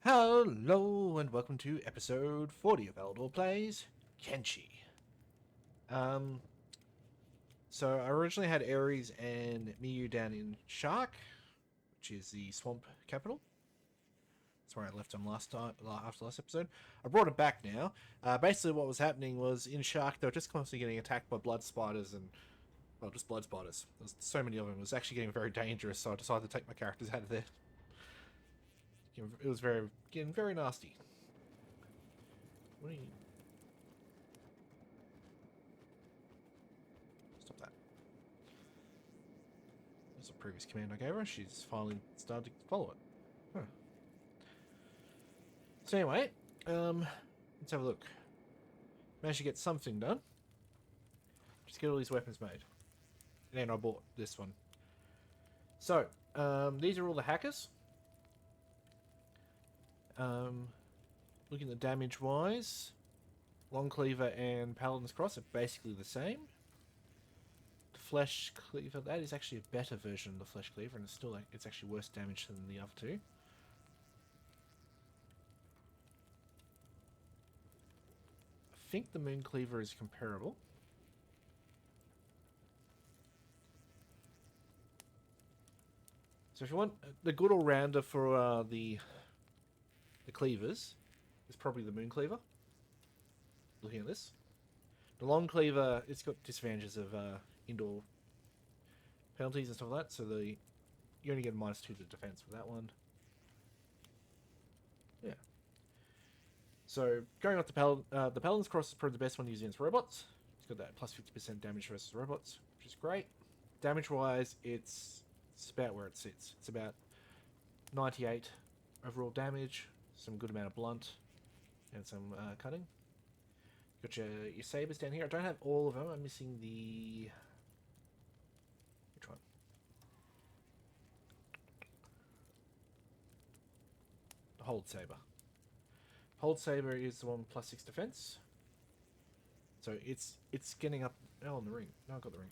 Hello and welcome to episode 40 of Eledor Plays Kenshi. Um, so I originally had Ares and Miyu down in Shark, which is the swamp capital. That's where I left them last time, after last episode. I brought it back now. Basically what was happening was in Shark they were just constantly getting attacked by blood spiders and, well, just blood spiders. There's so many of them. It was actually getting very dangerous, so I decided to take my characters out of there. It was getting very nasty. What are you... Stop that. There's a previous command I gave her. She's finally started to follow it. Huh. So anyway, let's have a look. Managed to get something done. Just get all these weapons made. And I bought this one. So, these are all the hackers. Looking at the damage wise, Long Cleaver and Paladin's Cross are basically the same. The Flesh Cleaver, that is actually a better version of the Flesh Cleaver, and it's actually worse damage than the other two. I think the Moon Cleaver is comparable. So if you want the good all-rounder for the cleavers, is probably the Moon Cleaver. Looking at this. The Long Cleaver, it's got disadvantages of indoor penalties and stuff like that, so you only get -2 to defense for that one. Yeah. So, going off the Paladin's Cross is probably the best one using against robots. It's got that plus 50% damage versus robots, which is great. Damage-wise, it's about where it sits. It's about 98 overall damage, some good amount of blunt, and some cutting. Got your sabers down here. I don't have all of them. I'm missing the... Which one? The Hold Saber. Hold Saber is the one with +6 defense. So it's getting up... Oh, on the ring. No, I've got the ring.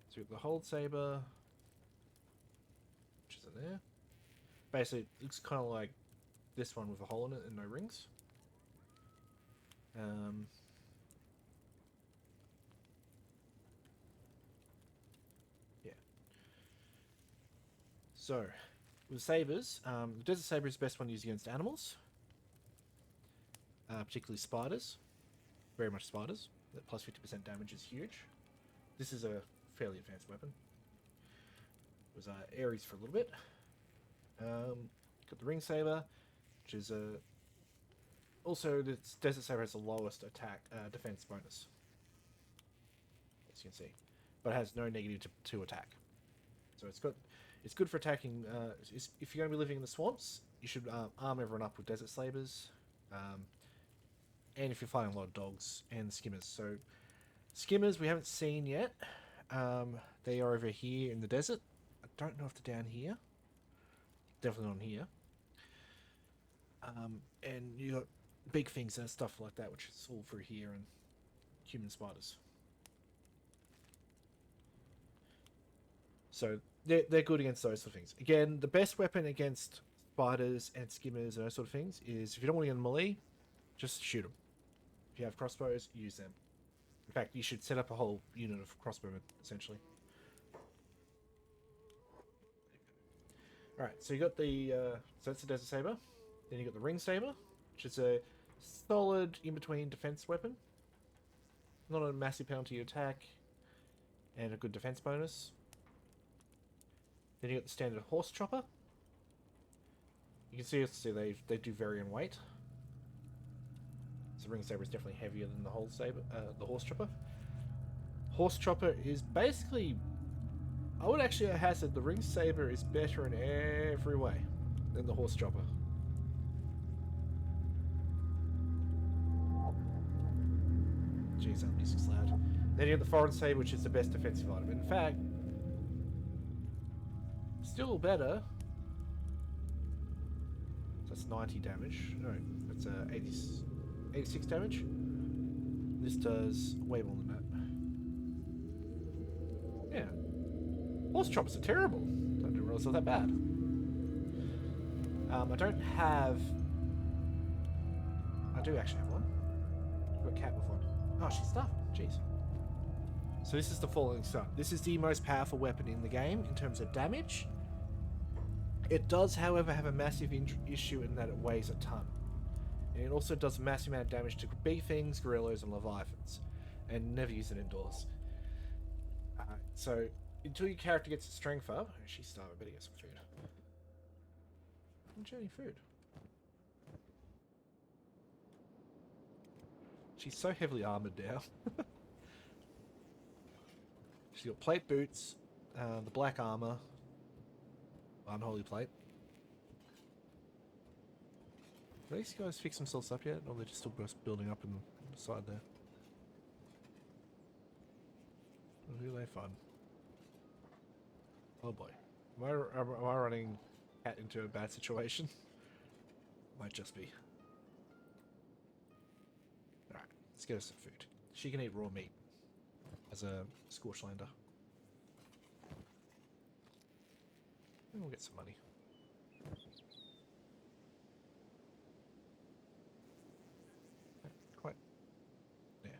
So we've got the Hold Saber, which is in there. Basically, it looks kind of like this one with a hole in it and no rings. Yeah. So, with sabers, the Desert Saber is the best one used against animals. Particularly spiders. Very much spiders. That plus 50% damage is huge. This is a fairly advanced weapon. It was Ares for a little bit. Got the Ring Saber, which is a... Also, the Desert Saber has the lowest attack defense bonus, as you can see, but it has no negative to attack. So it's good for attacking. If you're going to be living in the swamps, you should arm everyone up with Desert Sabers, and if you're fighting a lot of dogs and skimmers. So skimmers we haven't seen yet. They are over here in the desert. I don't know if they're down here. Definitely not here. And you got big things and stuff like that, which is all through here, and human spiders. So they're good against those sort of things. Again, the best weapon against spiders and skimmers and those sort of things is, if you don't want to get in melee, just shoot them. If you have crossbows, use them. In fact, you should set up a whole unit of crossbowmen, essentially. Alright, so you got the... so that's the Desert Saber. Then you got the Ring Saber, which is a solid in-between defense weapon. Not a massive penalty to attack, and a good defense bonus. Then you got the standard Horse Chopper. You can see they do vary in weight. So the Ring Saber is definitely heavier than the Horse Chopper. Horse Chopper is basically... I would actually hazard the Ring Saber is better in every way than the Horse Chopper. Jeez, that music's loud. Then you have the Foreign Saber, which is the best defensive item. In fact, still better. So that's 90 damage. No, that's 86 damage. This does way more than that. Yeah. Horse choppers are terrible. I didn't realize they were that bad. I don't have... I do actually have one. I've got a cat with one. Oh, she's stuffed. Jeez. So this is the Falling Sun. This is the most powerful weapon in the game in terms of damage. It does, however, have a massive issue in that it weighs a ton. And it also does a massive amount of damage to big things, gorillas, and leviathans. And never use it indoors. So, until your character gets its strength up... Oh, she's starving. I better get some food. Don't you have any food? She's so heavily armored now. She's got plate boots, the black armor, unholy plate. Are these guys fix themselves up yet? Or they're just still building up in the side there? Or who they fun? Oh boy. Am I running cat into a bad situation? Might just be. Alright, let's get her some food. She can eat raw meat as a Scorchlander. And we'll get some money. Quite. Yeah.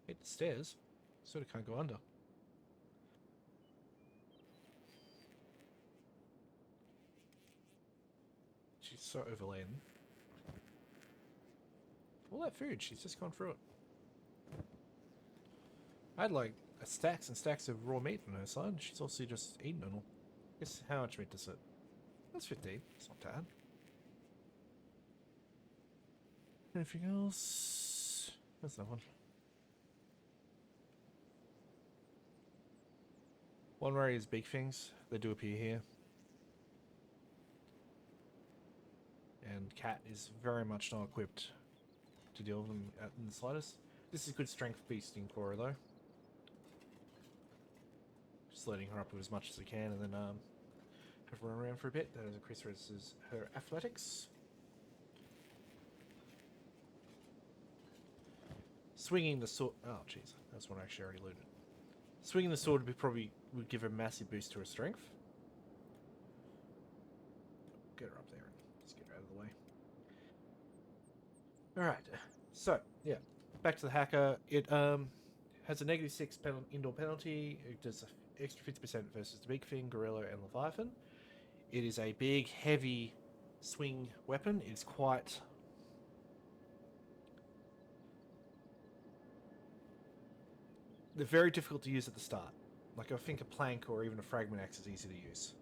Hit the stairs. Sort of can't go under. She's so overladen. All that food, she's just gone through it. I had like stacks and stacks of raw meat on her side. She's also just eaten it all. Guess how much meat does it? That's 15. It's not bad. Anything else? Where's that one? One worry is big things. They do appear here. And Cat is very much not equipped to deal with them in the slightest. This is good strength beasting for her though. Just loading her up with as much as I can and then have her run around for a bit. That increases her athletics. Swinging the sword. Oh jeez, that's one I actually already looted. Swinging the sword would give her a massive boost to her strength. Get her up there and just get her out of the way. Alright, so, yeah. Back to the hacker. It has a -6 indoor penalty. It does extra 50% versus the big thing, gorilla, and leviathan. It is a big, heavy swing weapon. It's quite... They're very difficult to use at the start. Like, I think a plank or even a fragment axe is easy to use.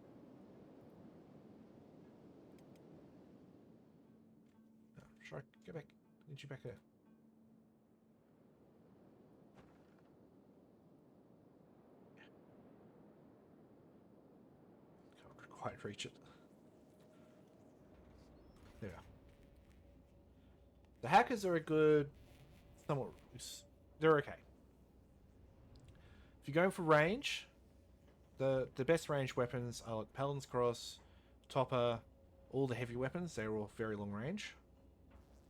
Oh, shark, go back. Need you back there. Can't quite reach it. There we are. The hackers are a good... somewhat... They're okay. If you're going for range, the best range weapons are like Paladin's Cross, Topper, all the heavy weapons. They're all very long range.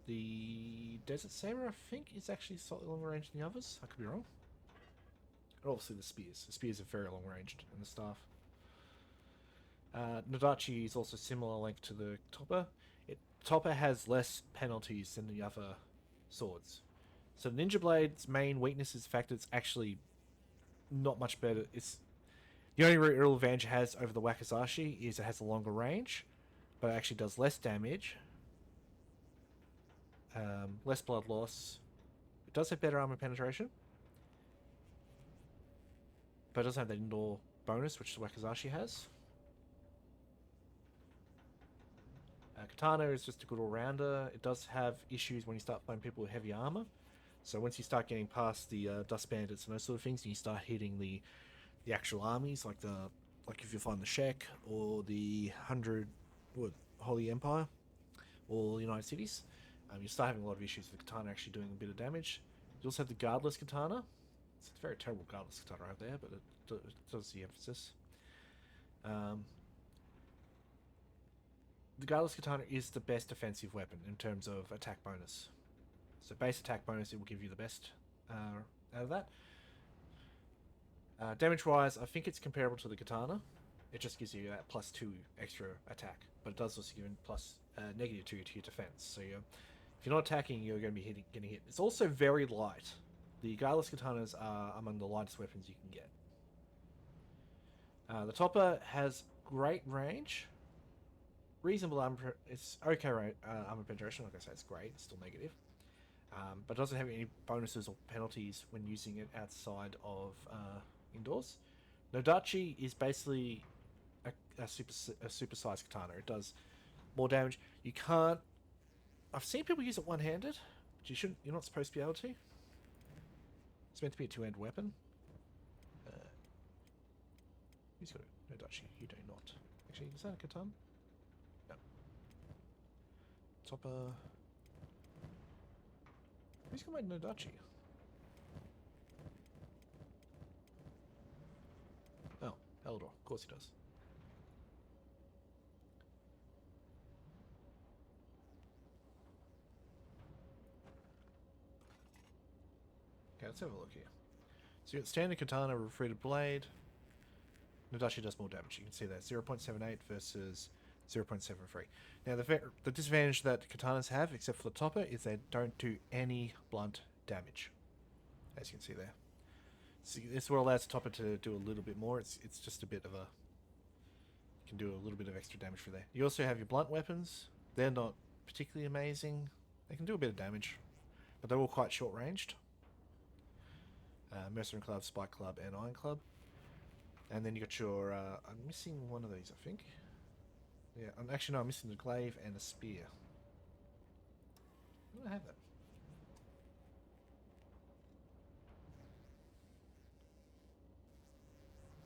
The Desert Saber, I think, is actually slightly longer range than the others. I could be wrong. And obviously the spears. The spears are very long ranged, and the staff. Nadachi is also similar length to the Topper. Topper has less penalties than the other swords. So Ninja Blade's main weakness is the fact that it's actually not much better. It's the only real advantage it has over the Wakizashi is it has a longer range, but it actually does less damage, less blood loss. It does have better armor penetration, but it doesn't have that indoor bonus which the Wakizashi has. Katana is just a good all-rounder. It does have issues when you start playing people with heavy armor. So once you start getting past the dust bandits and those sort of things, and you start hitting the actual armies, like if you find the Shek or the Holy Empire or the United Cities, you start having a lot of issues with the katana actually doing a bit of damage. You also have the guardless katana. It's a very terrible guardless katana right there, but it does the emphasis. The guardless katana is the best defensive weapon in terms of attack bonus. So base attack bonus, it will give you the best out of that. Damage-wise, I think it's comparable to the katana. It just gives you that +2 extra attack, but it does also give you plus -2 to your defense. So if you're not attacking, you're going to be getting hit. It's also very light. The guileless katanas are among the lightest weapons you can get. The topper has great range. Reasonable armor. It's okay armor penetration. Like I said, it's great. It's still negative. But it doesn't have any bonuses or penalties when using it outside of indoors. Nodachi is basically a super-sized katana. It does more damage. You can't... I've seen people use it one-handed, but you shouldn't. You're not supposed to be able to. It's meant to be a two-handed weapon. Who's got a Nodachi? You do not. Actually, is that a katana? No. Topper... Who's got my Nodachi? Oh, Eledor. Of course he does. Okay, let's have a look here. So you got standard katana with refracted blade. Nodachi does more damage. You can see that 0.78 versus 0.73. Now the disadvantage that katanas have, except for the topper, is they don't do any blunt damage. As you can see there. So this what allows the topper to do a little bit more. It's just a bit of a... You can do a little bit of extra damage for there. You also have your blunt weapons. They're not particularly amazing. They can do a bit of damage, but they're all quite short ranged. Mercenary Club, Spike Club, and Iron Club. And then you got your... I'm missing one of these, I think. Yeah, actually no, I'm missing the glaive and a spear. I don't have that.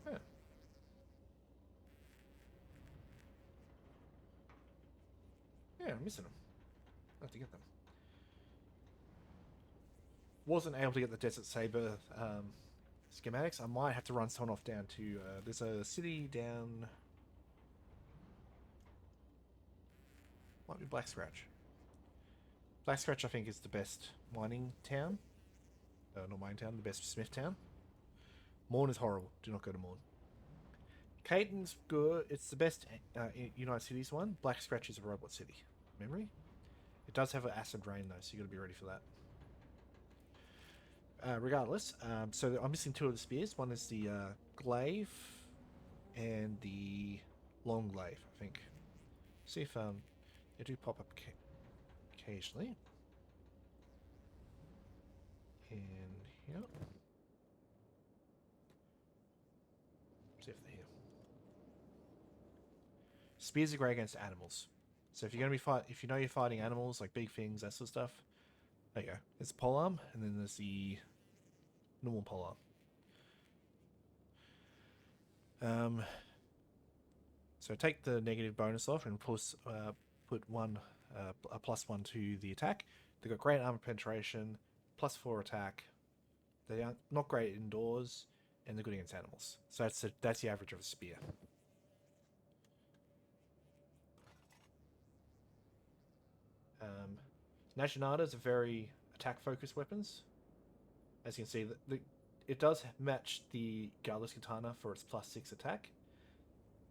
Huh. Yeah, I'm missing them. I'll have to get them. Wasn't able to get the Desert Saber schematics. I might have to run someone off down to... there's a city down... Might be Black Scratch. Black Scratch, I think, is the best mining town. Not mining town, the best smith town. Morn is horrible. Do not go to Morn. Caton's good. It's the best United Cities one. Black Scratch is a robot city. Memory? It does have an acid rain, though, so you got to be ready for that. Regardless, so I'm missing two of the spears. One is the glaive and the long glaive, I think. See if they do pop up occasionally. And here. See if they're here. Spears are great against animals. So if you're going to be if you know you're fighting animals like big things, that sort of stuff. There you go. There's the polearm, and then there's the normal polearm. So take the negative bonus off and put a +1 to the attack. They've got great armor penetration, +4 attack. They are not great indoors, and they're good against animals. So that's the average of a spear. Naginata's are very attack-focused weapons. As you can see, it does match the Guileless Katana for its +6 attack,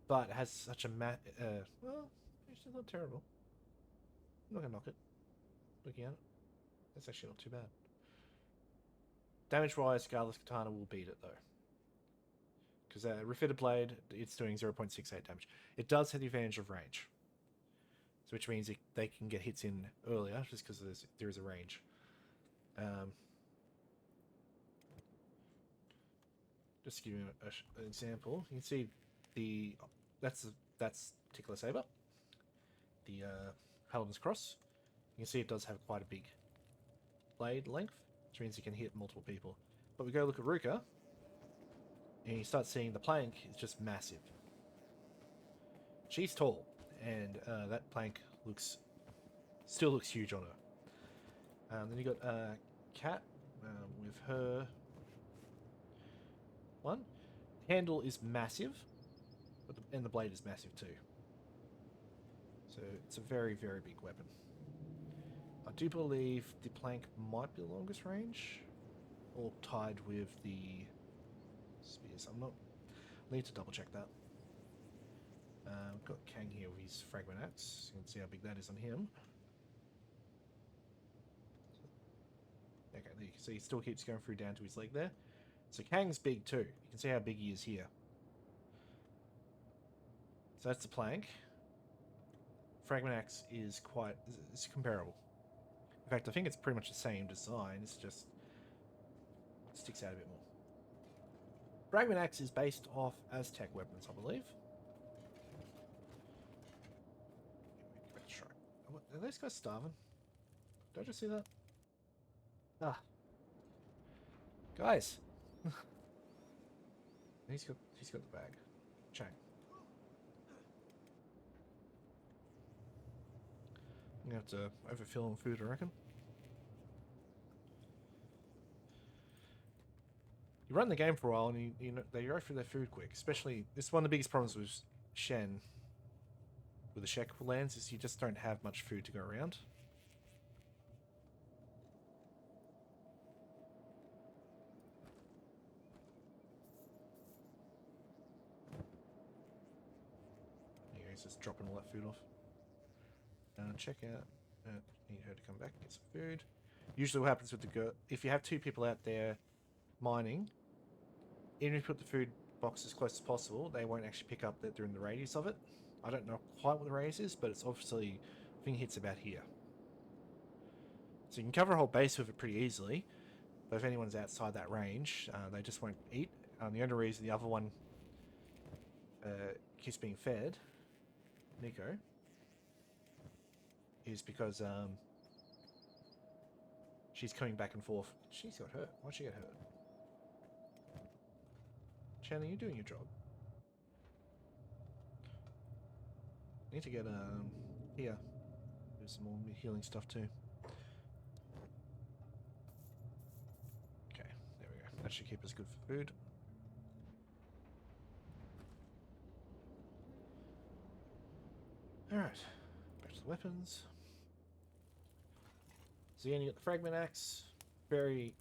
but it has such a well, it's not terrible. I'm not gonna knock it. Looking at it, that's actually not too bad. Damage-wise, Guileless Katana will beat it though, because Refitted Blade, it's doing 0.68 damage. It does have the advantage of range, so which means they can get hits in earlier just because there is a range. Just to give you an example, you can see that's particular saber, the Paladin's Cross. You can see it does have quite a big blade length, which means you can hit multiple people. But we go look at Ruka, and you start seeing the plank is just massive. She's tall, and that plank still looks huge on her. Then you got Cat with her one. Handle is massive, and the blade is massive too. So it's a very, very big weapon. I do believe the plank might be the longest range. all tied with the spears. I'm not... I need to double check that. We've got Kang here with his fragment axe. You can see how big that is on him. Okay, there you can see he still keeps going through down to his leg there. So Kang's big too. You can see how big he is here. So that's the plank. Fragment axe is it's comparable. In fact, I think it's pretty much the same design. It's just it sticks out a bit more. Fragment axe is based off Aztec weapons, I believe. What, are those guys starving? Did I just see that? Ah. Guys. he's got the bag. Chang. I'm gonna have to overfill on food, I reckon. You run the game for a while and you know they go through their food quick. Especially, this is one of the biggest problems with Shen with the Shek lands is you just don't have much food to go around. Yeah, he's just dropping all that food off. Check out. Need her to come back and get some food. Usually what happens with the girl, if you have two people out there mining, even if you put the food box as close as possible, they won't actually pick up that they're in the radius of it. I don't know quite what the radius is, but it's obviously, I think it hits about here. So you can cover a whole base with it pretty easily, but if anyone's outside that range, they just won't eat. The only reason the other one keeps being fed, Nico, is because she's coming back and forth. She's got hurt. Why'd she get hurt? Chan, are you doing your job? Need to get here. Do some more healing stuff too. Okay, there we go. That should keep us good for food. Alright. Back to the weapons. So again, you got the fragment axe. Very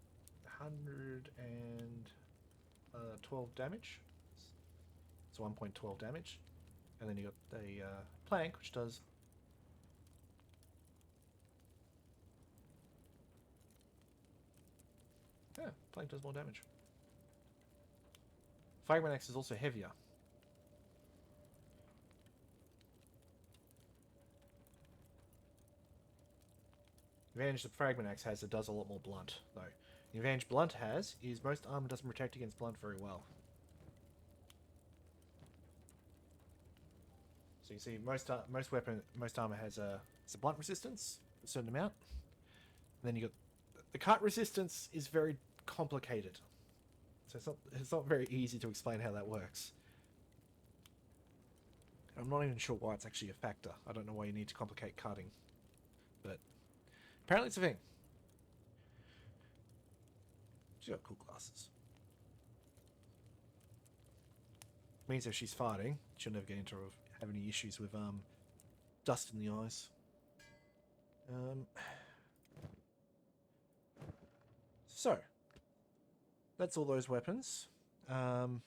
112 damage. It's 1.12 damage. And then you got the plank, which does... Yeah, plank does more damage. Fragment axe is also heavier. The advantage the fragment axe has, it does a lot more blunt, though. The advantage blunt has is most armor doesn't protect against blunt very well. So you see, most armor has a blunt resistance, a certain amount. And then you got the cut resistance is very complicated. So it's not very easy to explain how that works. I'm not even sure why it's actually a factor. I don't know why you need to complicate cutting, but apparently it's a thing. She's got cool glasses. Means if she's farting, she'll never get into have any issues with dust in the eyes. So that's all those weapons. You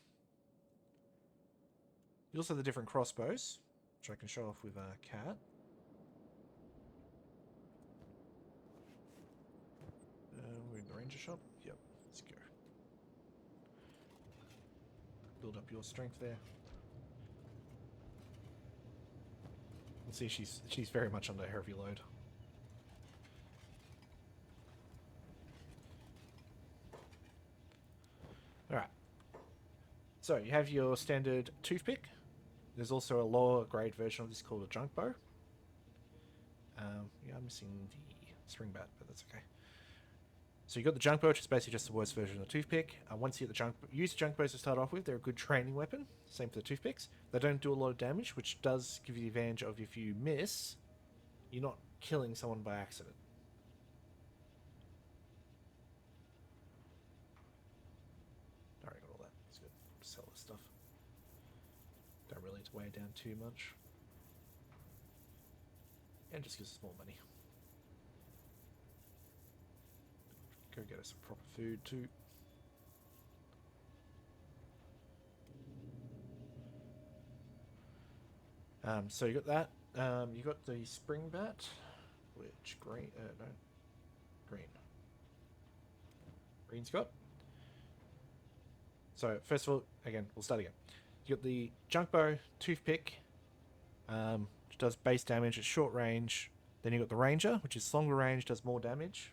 also have the different crossbows, which I can show off with a cat. We're in the ranger shop. Yep, let's go. Build up your strength there. You can see she's very much under heavy load. Alright. So you have your standard toothpick. There's also a lower grade version of this called a junk bow. Yeah, I'm missing the spring bat, but that's okay. So you got the junk bow, which is basically just the worst version of the toothpick. Once you get the use the junk bows to start off with, they're a good training weapon. Same for the toothpicks. They don't do a lot of damage, which does give you the advantage of if you miss, you're not killing someone by accident. Alright, got all that. That's good. Sell this stuff. Don't really need to weigh it down too much. And just gives us more money. Go get us some proper food too. So you got that. You got the spring bat, which green? No, green. Green's got. So first of all, again, we'll start again. You got the junk bow, toothpick, which does base damage at short range. Then you got the ranger, which is longer range, does more damage.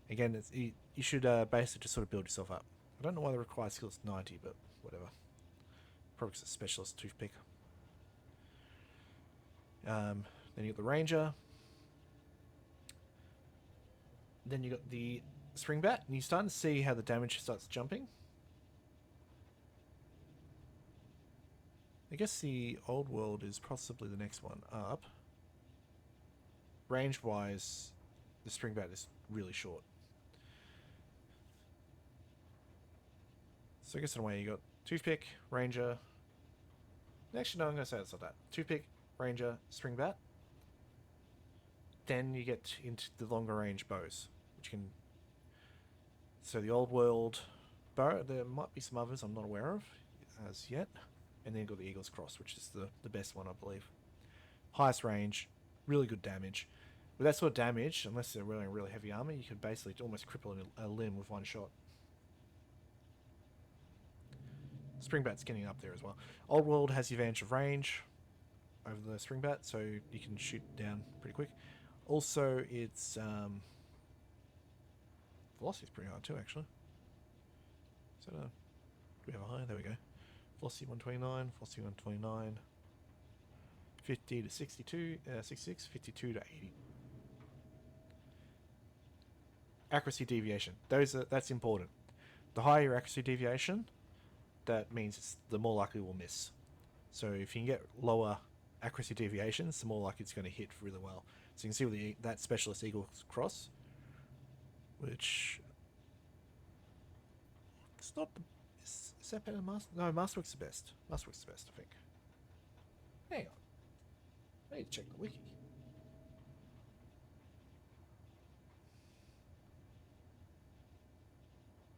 Again, you should basically just sort of build yourself up. I don't know why the required skill is 90, but whatever. Probably because it's a specialist toothpick. Then you got the ranger. Then you got the spring bat, and you're starting to see how the damage starts jumping. I guess the old world is possibly the next one up. Range-wise, the spring bat is really short. So I guess in a way you got toothpick, ranger. Actually, no, I'm going to say it's not that. Toothpick, ranger, spring bat. Then you get into the longer range bows, which can. So the old world bow, there might be some others I'm not aware of as yet. And then you've got the Eagle's Cross, which is the best one, I believe. Highest range, really good damage. With that sort of damage, unless they're wearing really heavy armor, you could basically almost cripple a limb with one shot. Springbat's getting up there as well. Old World has the advantage of range over the Springbat, so you can shoot down pretty quick. Also, its velocity is pretty high too, actually. So, do we have a high? There we go. Velocity 129, velocity 129, 50 to 62, 66, 52 to 80. Accuracy deviation. That's important. The higher your accuracy deviation, that means the more likely we'll miss. So if you can get lower accuracy deviations, the more likely it's going to hit really well. So you can see with that specialist Eagle's Cross, which it's not the is that better than Master? No, Masterwork's the best. Masterwork's the best, I think. Hang on. I need to check the wiki.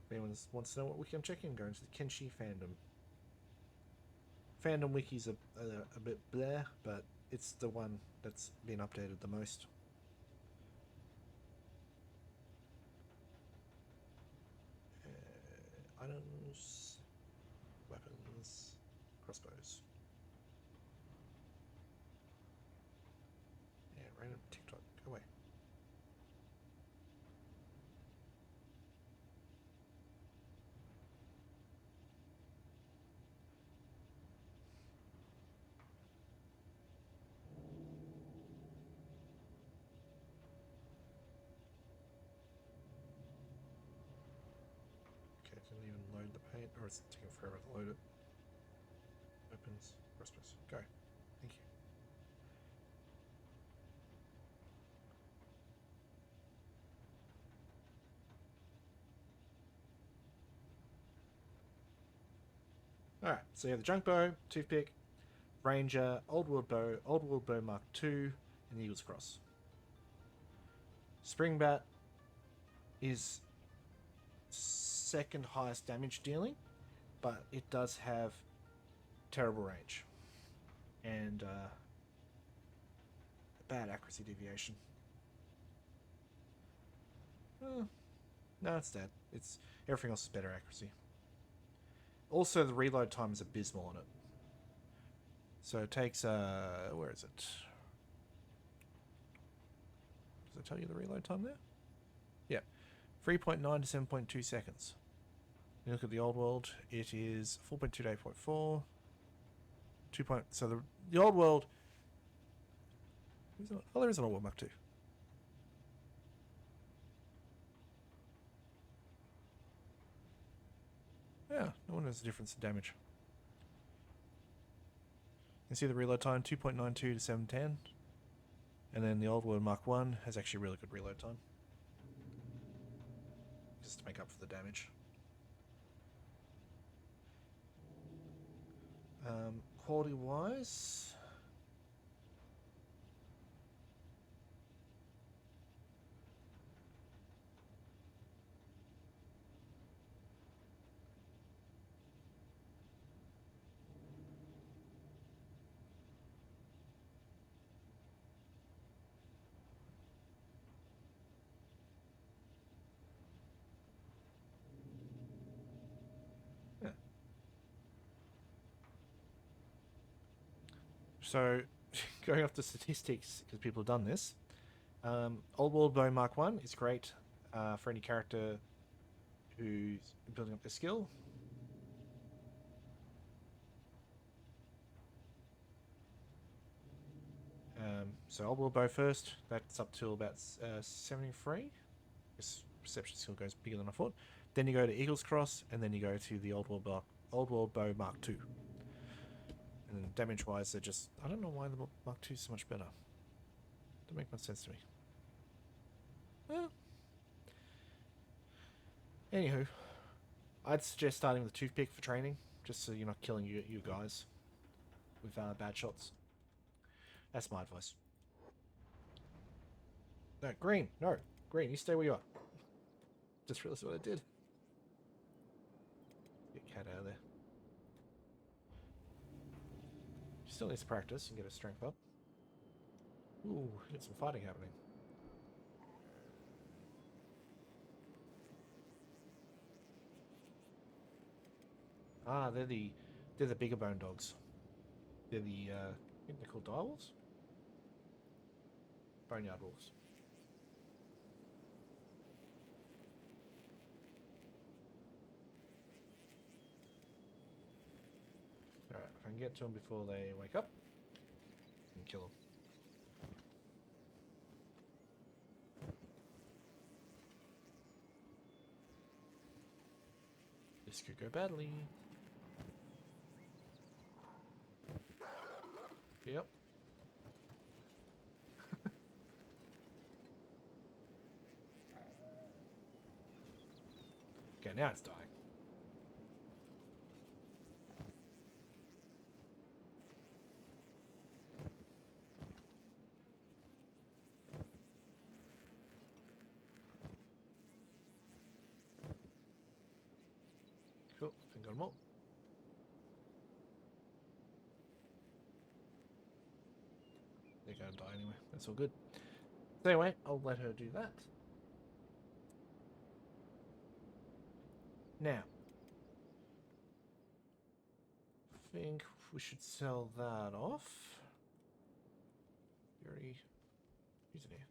If anyone wants to know what wiki I'm checking, go into the Kenshi fandom. Fandom wiki's a bit bleh, but it's the one that's been updated the most. Items, weapons, crossbows. Yeah, random TikTok, go away. Didn't even load the paint, or it's taking forever to load it. Weapons, crossbows, go. Thank you. Alright, so you have the junk bow, toothpick, ranger, old world bow Mark II, and the Eagle's Cross. Springbat is second highest damage dealing, but it does have terrible range and bad accuracy deviation. No, it's dead. It's everything else is better accuracy. Also, the reload time is abysmal on it. So it takes where is it? Does it tell you the reload time there? Yeah, 3.9 to 7.2 seconds. You look at the old world, it is 4.2 to 8.4. 2. So the old world. Oh, there is an old world Mark II. Yeah, no one knows the difference in damage. You can see the reload time 2.92 to 710. And then the old world Mark I has actually really good reload time. Just to make up for the damage. Quality wise, So, going off the statistics, because people have done this, Old World Bow Mark 1 is great for any character who's building up their skill. So Old World Bow first, that's up till about 73. This perception skill goes bigger than I thought. Then you go to Eagle's Cross, and then you go to the Old World Bow Mark 2. And then damage-wise, they're just... I don't know why the Mark 2 is so much better. Doesn't make much sense to me. Well... Anywho, I'd suggest starting with a toothpick for training, just so you're not killing you guys with bad shots. That's my advice. No, green! No! Green, you stay where you are. Just realized what I did. Get cat out of there. Still needs to practice and get his strength up. Ooh, get some fighting happening. Ah, they're the bigger bone dogs. They're the I think they're called direwolves? Boneyard wolves. Alright, if I can get to them before they wake up, and kill them. This could go badly. Yep. Okay, now it's dying. Cool, I think got them all. They're gonna die anyway. That's all good. So anyway, I'll let her do that. Now, I think we should sell that off. Very use it here.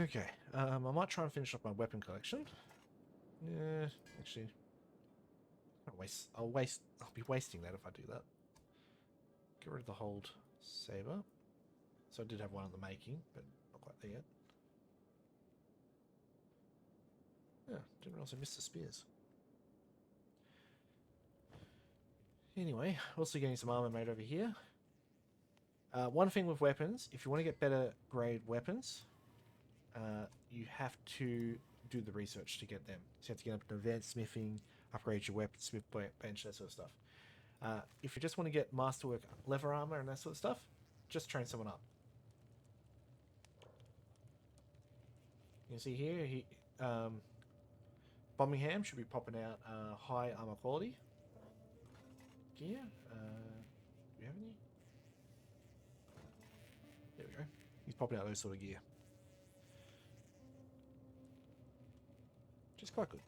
Okay, I might try and finish off my weapon collection. Yeah, actually, I'll be wasting that if I do that. Get rid of the hold saber. So I did have one in the making, but not quite there yet. Yeah, didn't realize I missed the spears. Anyway, also getting some armor made over here. One thing with weapons, if you want to get better grade weapons, you have to do the research to get them. So you have to get up to advanced smithing, upgrade your weapon, smith bench, that sort of stuff. If you just want to get masterwork leather armor and that sort of stuff, just train someone up. You can see here, Birmingham should be popping out high armor quality gear. Do we have any? There we go. He's popping out those sort of gear. Which is quite good.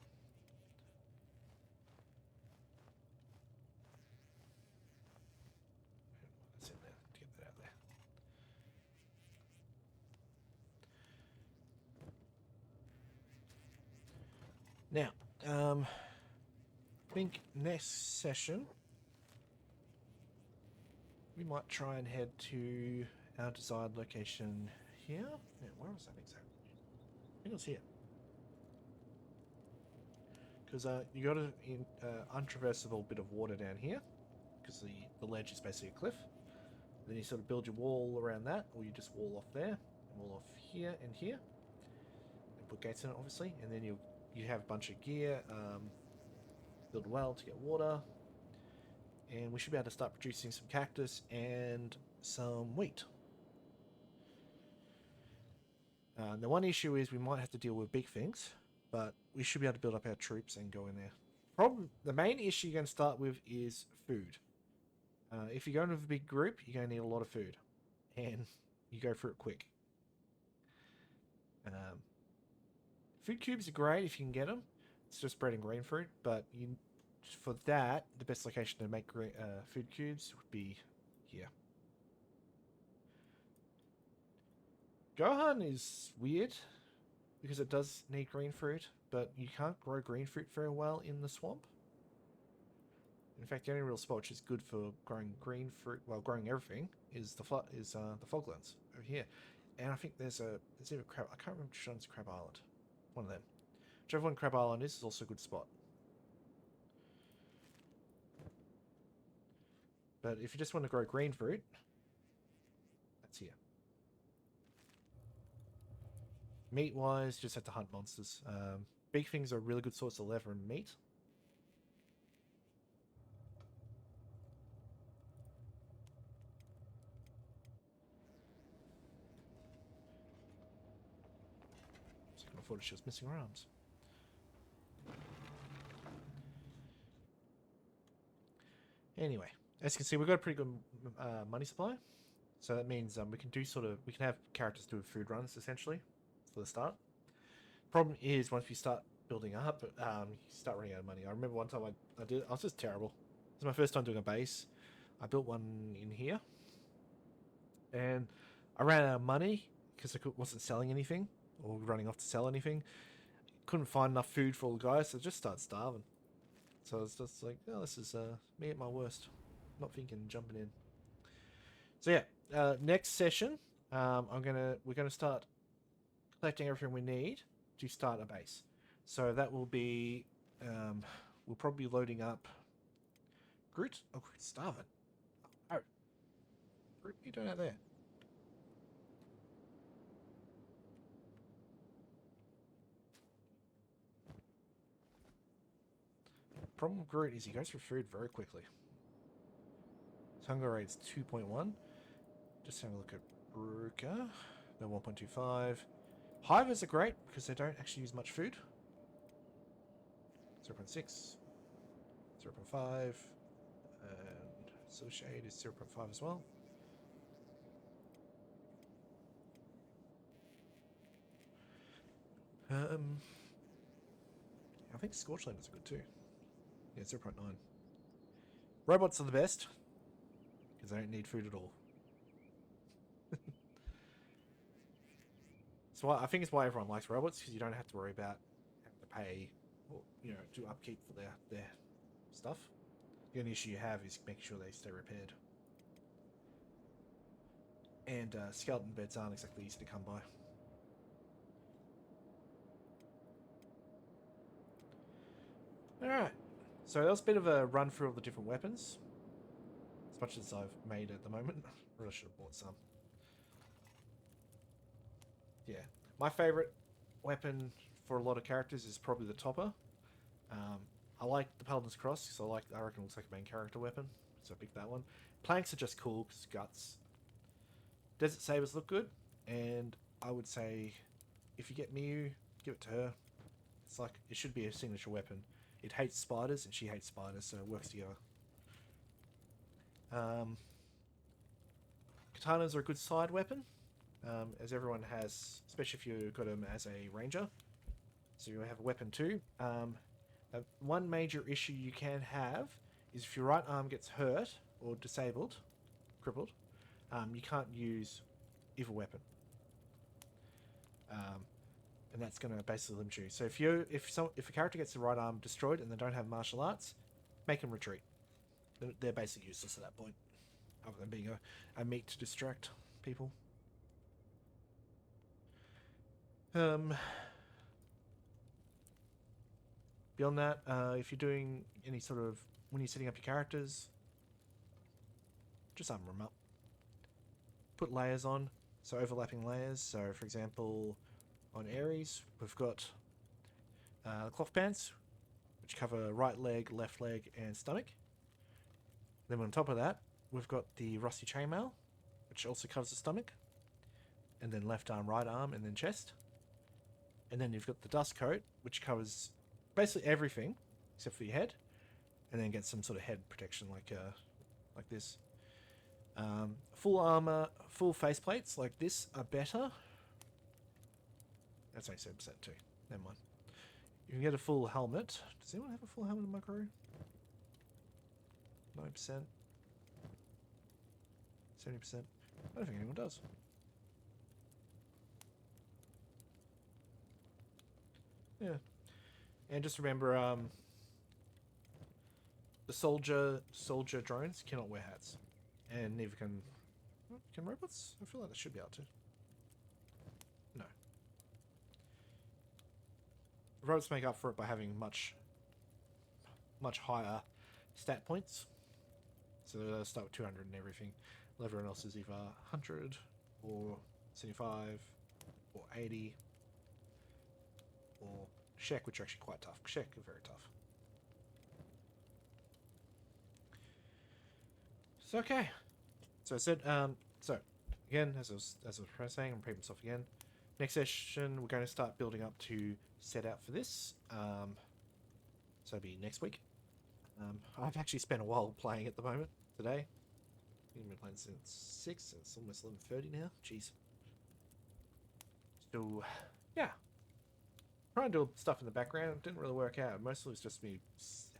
That's in there to get that out there. Now, I think next session we might try and head to our desired location here. Yeah, where was that exactly? I think it was here. Because you got an untraversable bit of water down here, because the ledge is basically a cliff. Then you sort of build your wall around that, or you just wall off there, and wall off here and here, and put gates in it, obviously. And then you have a bunch of gear, build a well to get water, and we should be able to start producing some cactus and some wheat. The one issue is we might have to deal with big things, but we should be able to build up our troops and go in there. The main issue you're going to start with is food. If you're going with a big group, you're going to need a lot of food, and you go for it quick. Food cubes are great if you can get them. It's just bread and green fruit, but for that, the best location to make food cubes would be here. Gohan is weird because it does need green fruit, but you can't grow green fruit very well in the swamp. In fact, the only real spot which is good for growing green fruit, well, growing everything, is the Foglands over here. And I think there's even Crab. I can't remember which one's Crab Island. One of them. Whichever one Crab Island is also a good spot. But if you just want to grow green fruit, that's here. Meat-wise, just have to hunt monsters. Big things are a really good source of leather and meat. So I can afford she was missing her arms. Anyway, as you can see, we've got a pretty good money supply. So that means we can have characters do food runs essentially for the start. Problem is once we start building up, you start running out of money. I remember one time I was just terrible. It was my first time doing a base. I built one in here, and I ran out of money because I wasn't selling anything or running off to sell anything. Couldn't find enough food for all the guys, so I just started starving. So it's just like, oh, this is me at my worst. Not thinking, jumping in. So yeah, next session, we're gonna start collecting everything we need to start a base. So that will be, we'll probably be loading up Groot. Oh, Groot's starving. Oh, Groot, what are you doing out there? Problem with Groot is he goes for food very quickly. His hunger rate's 2.1. Just have a look at Ruka. They're 1.25. Hivers are great because they don't actually use much food. 0.6. 0.5. And Soul Shade is 0.5 as well. I think Scorchlanders are good too. Yeah, 0.9. Robots are the best because they don't need food at all. So I think it's why everyone likes robots, because you don't have to worry about having to pay or do upkeep for their stuff. The only issue you have is making sure they stay repaired. And skeleton beds aren't exactly easy to come by. Alright, so that was a bit of a run through of the different weapons. As much as I've made at the moment. Really should have bought some. Yeah, my favourite weapon for a lot of characters is probably the Topper. I like the Paladin's Cross because I reckon it looks like a main character weapon, so I picked that one. Planks are just cool because guts. Desert Sabers look good, and I would say if you get Miyu, give it to her. It's like, it should be a signature weapon. It hates spiders and she hates spiders, so it works together. Katanas are a good side weapon, as everyone has, especially if you've got them as a ranger. So you have a weapon too. One major issue you can have is if your right arm gets hurt or disabled, crippled, you can't use either weapon. And that's going to basically limit you. So if a character gets the right arm destroyed and they don't have martial arts, make them retreat. They're basically useless at that point, other than being a meat to distract people. Beyond that, if you're doing any sort of, when you're setting up your characters, just armor them up. Put layers on, so overlapping layers. So for example, on Ares, we've got cloth pants, which cover right leg, left leg, and stomach. Then on top of that, we've got the rusty chainmail, which also covers the stomach. And then left arm, right arm, and then chest. And then you've got the dust coat, which covers basically everything except for your head, and then get some sort of head protection like this. Full armor, full face plates like this are better. That's only 7% too. Never mind. You can get a full helmet. Does anyone have a full helmet in my crew? 9%. 70%. I don't think anyone does. Yeah. And just remember, the soldier drones cannot wear hats. And neither can robots? I feel like they should be able to. No. Robots make up for it by having much higher stat points. So they'll start with 200 and everything. Everyone else is either 100 or 75 or 80 or Shek, which are actually quite tough. Shek are very tough. So okay. So I said, so again, as I was saying, I'm repeating myself again. Next session, we're going to start building up to set out for this. So it'll be next week. I've actually spent a while playing at the moment today. I've been playing since 6. It's almost 11:30 now. Jeez. So yeah, trying to do stuff in the background. It didn't really work out. Mostly it was just me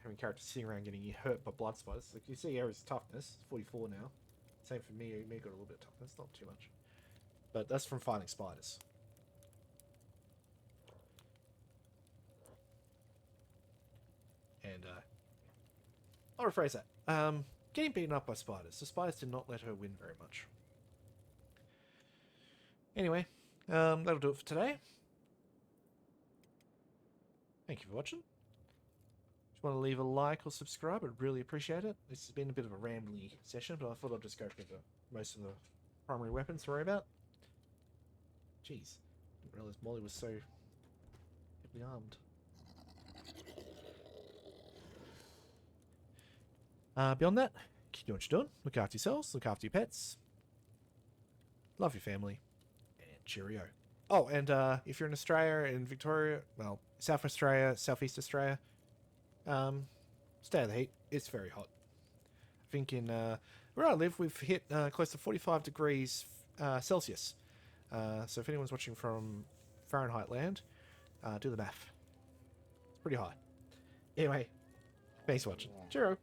having characters sitting around getting hurt by blood spiders. Like you see, Ares' toughness 44 now. Same for me. Me got a little bit of toughness, not too much, but that's from fighting spiders. And I'll rephrase that. Getting beaten up by spiders. The spiders did not let her win very much. Anyway, that'll do it for today. Thank you for watching. If you want to leave a like or subscribe, I'd really appreciate it. This has been a bit of a rambly session, but I thought I'd just go over most of the primary weapons to worry about. Jeez, didn't realize Molly was so heavily armed. Beyond that, keep doing what you're doing. Look after yourselves, look after your pets. Love your family. And cheerio. Oh, and if you're in Australia, in Victoria, well, South Australia, Southeast Australia, stay out of the heat. It's very hot. I think in where I live, we've hit close to 45 degrees Celsius. So if anyone's watching from Fahrenheit land, do the math. It's pretty high. Anyway, thanks for watching. Cheerio.